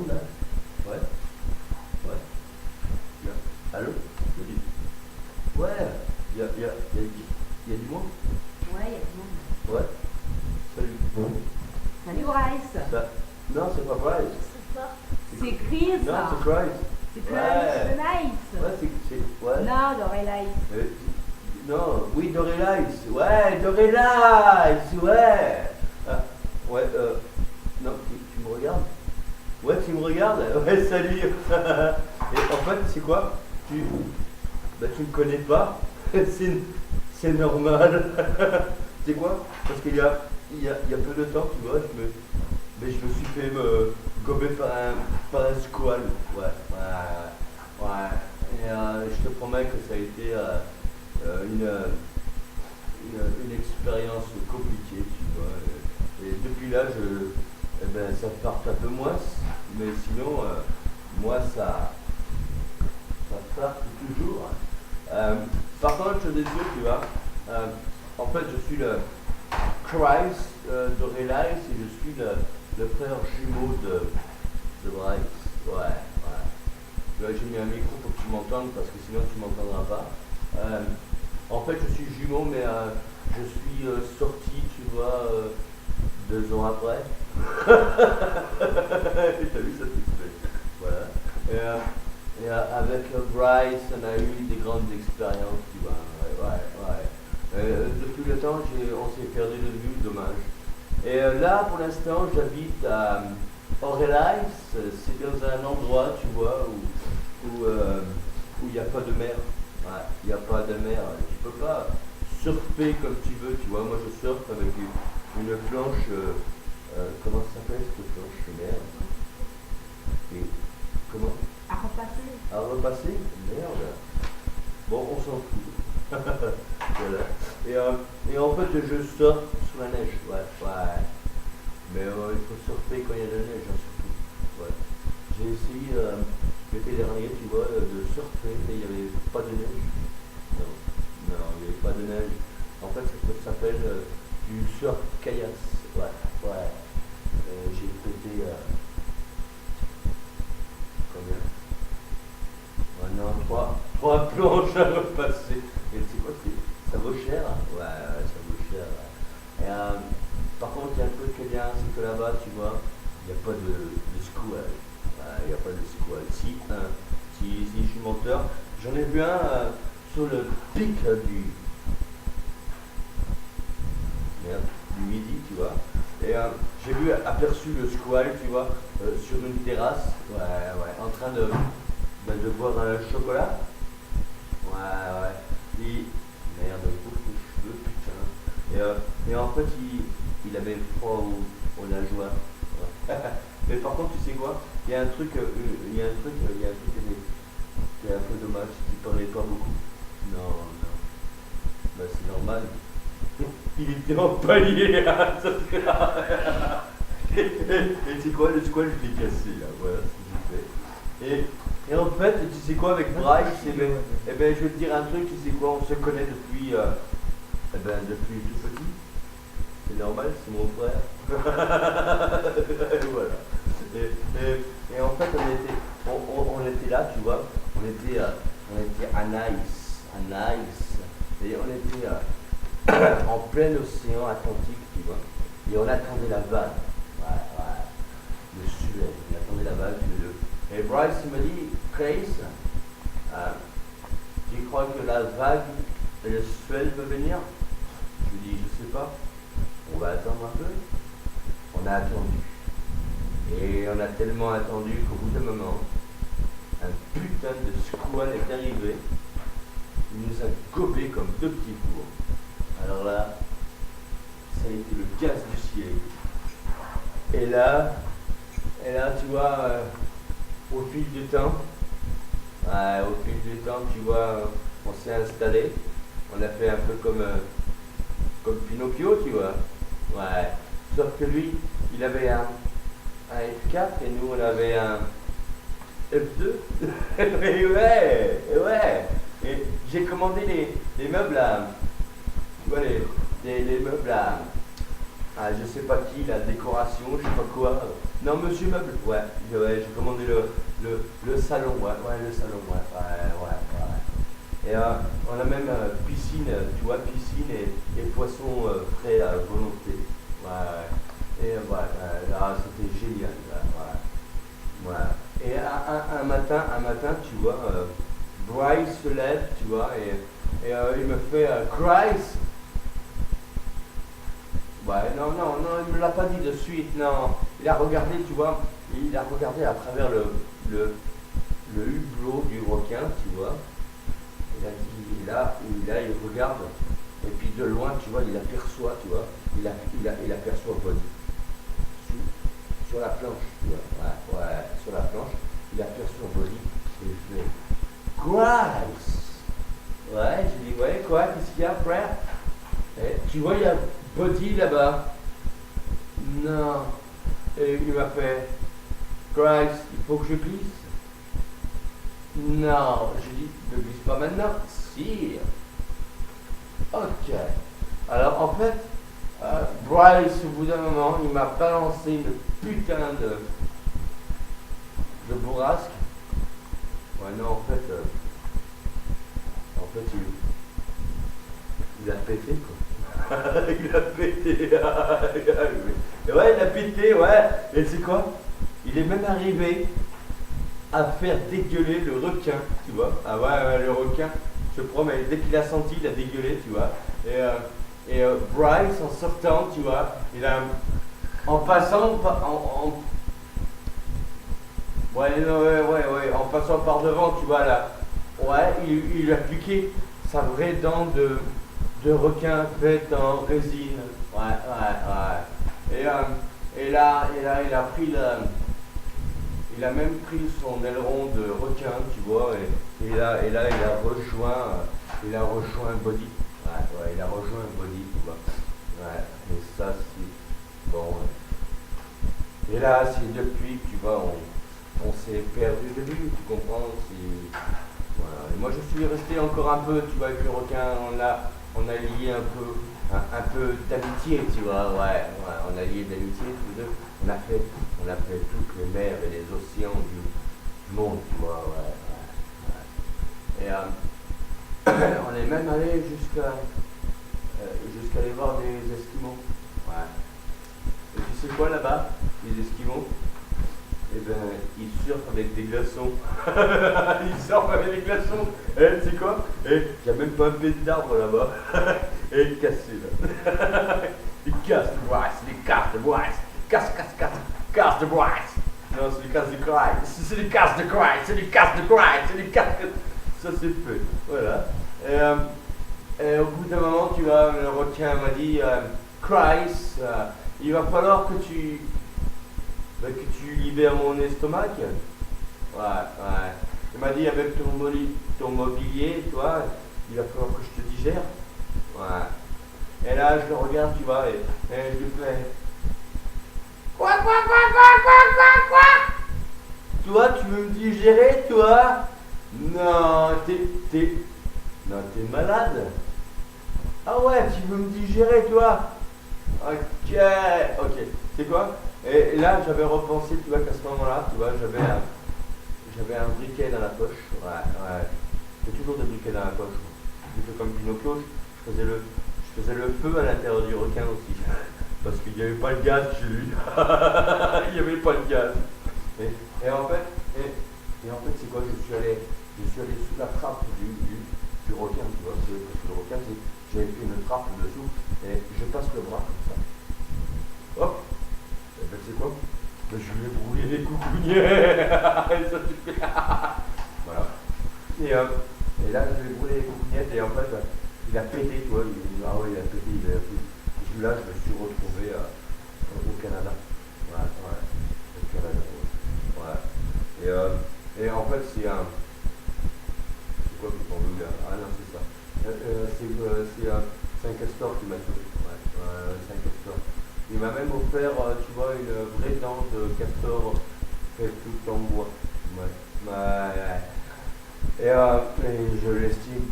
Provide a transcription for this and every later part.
monde là? Ouais, ouais. Allô? Je dis. Ouais, il y a du monde? Ouais, il y a du monde. Ouais. Salut. Salut Bryce. Non, c'est pas Bryce. C'est Chris. Non, c'est Bryce. C'est Chris. Ouais. C'est Nice. Ouais, ouais. Non, Dorélaïs. Non, oui, Dorélaïs. Ouais, Dorélaïs, ouais. Ah, ouais, non, tu me regardes? Ouais, tu me regardes? Ouais, salut. Et en fait, c'est quoi? Tu me connais pas? C'est normal. C'est quoi? Parce qu'il y a peu de temps, tu vois, je me suis fait me gober par un squal. Ouais, ouais, ouais. Et je te promets que ça a été une expérience compliquée, tu vois. Et depuis là, ça part un peu moins, mais sinon, moi, ça part toujours. Par contre, je te dis, tu vois, en fait, je suis le Christ de Relice et je suis le frère jumeau de Bryce. Ouais, ouais. Là, j'ai mis un micro pour que tu m'entendes parce que sinon tu m'entendras pas. En fait, je suis jumeau, mais je suis sorti, tu vois, 2 ans après. T'as vu ça tout de suite. Voilà. Et avec Bryce, on a eu des grandes expériences, tu vois. Ouais. Depuis le temps, on s'est perdu de vue, dommage. Et là, pour l'instant, j'habite à Orelais. C'est dans un endroit, tu vois, où il n'y a pas de mer. Ouais, il n'y a pas de mer. Tu peux pas surfer comme tu veux, tu vois. Moi, je surfe avec une planche. Comment ça s'appelle cette planche de mer? Et comment? À repasser. À repasser? Merde. Bon, on s'en fout. Voilà. Et en fait, je surfe sous la neige. Ouais. Mais il faut surfer quand il y a de la neige, hein, surtout. Ouais. J'ai essayé l'été dernier, tu vois, de surfer, mais il n'y avait pas de neige. Non, il n'y avait pas de neige. En fait, ça s'appelle du surf kayak. Ouais. J'ai pété combien? Non, trois planches à repasser. Et tu sais quoi, ça vaut cher. Ouais, ça vaut cher. Et, par contre, il y a un truc qui est bien, c'est que là-bas, tu vois, il n'y a pas de squal. Il n'y a pas de squal. Si je suis menteur, j'en ai vu un sur le pic du midi, tu vois. Et j'ai aperçu le squal, tu vois, sur une terrasse, en train de boire un chocolat. Ouais. Et merde, beaucoup de cheveux, putain. Et en fait, il avait froid au nageoire. Ouais. Mais par contre, tu sais quoi? Il y a un truc qui est un peu dommage, il parlait pas beaucoup. Non. Bah, c'est normal. Il était en palier, hein, ça serait et tu sais quoi, le squal, je l'ai cassé, là, voilà ce que j'ai fait. Et en fait, tu sais quoi, avec Bryce, je vais te dire un truc, tu sais quoi, on se connaît depuis tout petit. C'est normal, c'est mon frère. Voilà. Et en fait, on était là, tu vois, on était à Nice. Et on était en plein océan Atlantique, tu vois. Et on attendait la vague. Ouais. Le Suez, on attendait la vague tous les deux. Et Bryce me dit, Chris, tu crois que la vague et le Suez peut venir? Je lui dis, je sais pas. On va attendre un peu. On a attendu. Et on a tellement attendu qu'au bout d'un moment, un putain de squal est arrivé. Il nous a gobés comme 2 petits fours. Alors là, ça a été le gaz du ciel. Et là, tu vois, au fil du temps, tu vois, on s'est installé. On a fait un peu comme Pinocchio, tu vois. Ouais. Sauf que lui, il avait un F4 et nous, on avait un F2. Et ouais. Et j'ai commandé les meubles à... Tu vois, les meubles Ah, je sais pas qui, la décoration, je sais pas quoi. Non, monsieur Meuble, ouais, j'ai commandé le salon, ouais, le salon, ouais. Et on a même piscine, tu vois, piscine et poissons frais à volonté. Ouais. Et là, c'était génial, ouais. Et un matin, tu vois, Bryce se lève, tu vois, et il me fait Christ. Ouais, non, il me l'a pas dit de suite, non. Il a regardé, tu vois, il a regardé à travers le hublot du requin, tu vois. Il a dit, il regarde, et puis de loin, tu vois, il aperçoit, tu vois, il aperçoit Bonnie. Sur la planche, tu vois, ouais, sur la planche, il aperçoit Bonnie, et il fait, Grace! Ouais, j'ai dit, ouais, quoi, qu'est-ce qu'il y a, frère? Et, tu vois, il y a Buddy là-bas. Non. Et il m'a fait, Grace, il faut que je glisse. Non, je dis, ne glisse pas maintenant. Si. Ok. Alors en fait, Bryce, au bout d'un moment, il m'a balancé une putain de bourrasque. Ouais, non, en fait, il a pété, quoi. Il a pété. Ouais, il a pété, ouais. Et c'est quoi? Il est même arrivé à faire dégueuler le requin, tu vois. Ah ouais, le requin, je te promets, dès qu'il a senti, il a dégueulé, tu vois. Et Bryce, en sortant, tu vois, il a, en passant, ouais, en passant par devant, tu vois, là, ouais, il a piqué sa vraie dent de requin faite en résine. Ouais. Et là, il a pris il a même pris son aileron de requin, tu vois, et là, il a rejoint Body. Ouais, il a rejoint Body, tu vois. Ouais, et ça, c'est bon. Et là, c'est depuis que, tu vois, on s'est perdu de vue, tu comprends? Voilà. Et moi, je suis resté encore un peu, tu vois, avec le requin, on a lié un peu d'amitié, tu vois, ouais, on a lié d'amitié tous deux. On a fait toutes les mers et les océans du monde, tu vois, ouais. Et on est même allé jusqu'à aller voir des Esquimaux, ouais. Et tu sais quoi là-bas, les Esquimaux? Eh ben, ils surfent avec des glaçons. Ils surfent avec des glaçons. Et tu sais quoi? Et il n'y a même pas un pet d'arbre là-bas. Et ils cassent là. Ils cassent le Bryce, ils cassent le Bryce. Casse de Bryce. Non, c'est les casses de Christ. C'est les casses de Christ. C'est les casses de Christ. C'est les casses de... Ça c'est fait. Voilà. Et au bout d'un moment, tu vois, le requin m'a dit, Christ, il va falloir que tu libères mon estomac. Ouais. Il m'a dit, avec ton mobilier, toi, il va falloir que je te digère. Ouais. Et là, je le regarde, tu vois, et je lui fais... Quoi? Toi, tu veux me digérer, toi? Non, t'es malade. Ah ouais, tu veux me digérer, toi? Ok. C'est quoi? Et là, j'avais repensé, tu vois, qu'à ce moment-là, tu vois, j'avais un briquet dans la poche. Ouais. J'ai toujours des briquets dans la poche. Je fais comme Pinocchio, je faisais le feu à l'intérieur du requin aussi. Parce qu'il n'y avait pas de gaz chez lui. Il n'y avait pas de gaz. Et en fait, c'est quoi? Je suis allé sous la trappe du requin, tu vois. Parce que le requin, j'avais fait une trappe dessous. Et je passe le bras comme ça. Hop. Et ben c'est quoi? Ben, je lui ai brûlé les coucougnettes. Et ça suffit. Voilà. Et là, je lui ai brûlé les coucougnettes. Et en fait, il a pété, tu vois. Il a pété, il a fait. Là, je me suis retrouvé au Canada. Ouais. Au Canada, ouais. Et en fait, c'est quoi qui tombe là? Ah non, c'est ça. C'est un castor qui m'a tué. Ouais, c'est un castor. Il m'a même offert, tu vois, une vraie dent de castor faite tout en bois. Ouais. Et je l'estime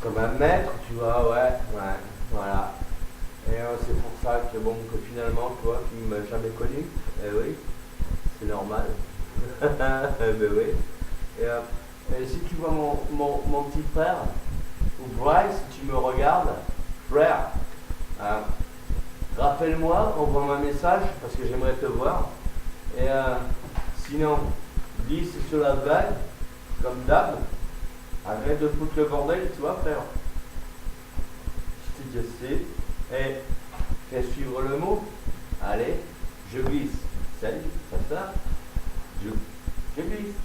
comme un maître, tu vois, ouais. Voilà. Et c'est pour ça que bon, que finalement, toi, tu ne m'as jamais connu. Eh oui, c'est normal. Ben oui. Et si tu vois mon petit frère, ou Bryce, si tu me regardes, frère, rappelle-moi, envoie-moi un message parce que j'aimerais te voir. Et sinon, glisse sur la vague, comme d'hab. Arrête de foutre le bordel, tu vois, frère. Je te dis assez. Et fais suivre le mot. Allez, je glisse. Salut, ça. Je glisse.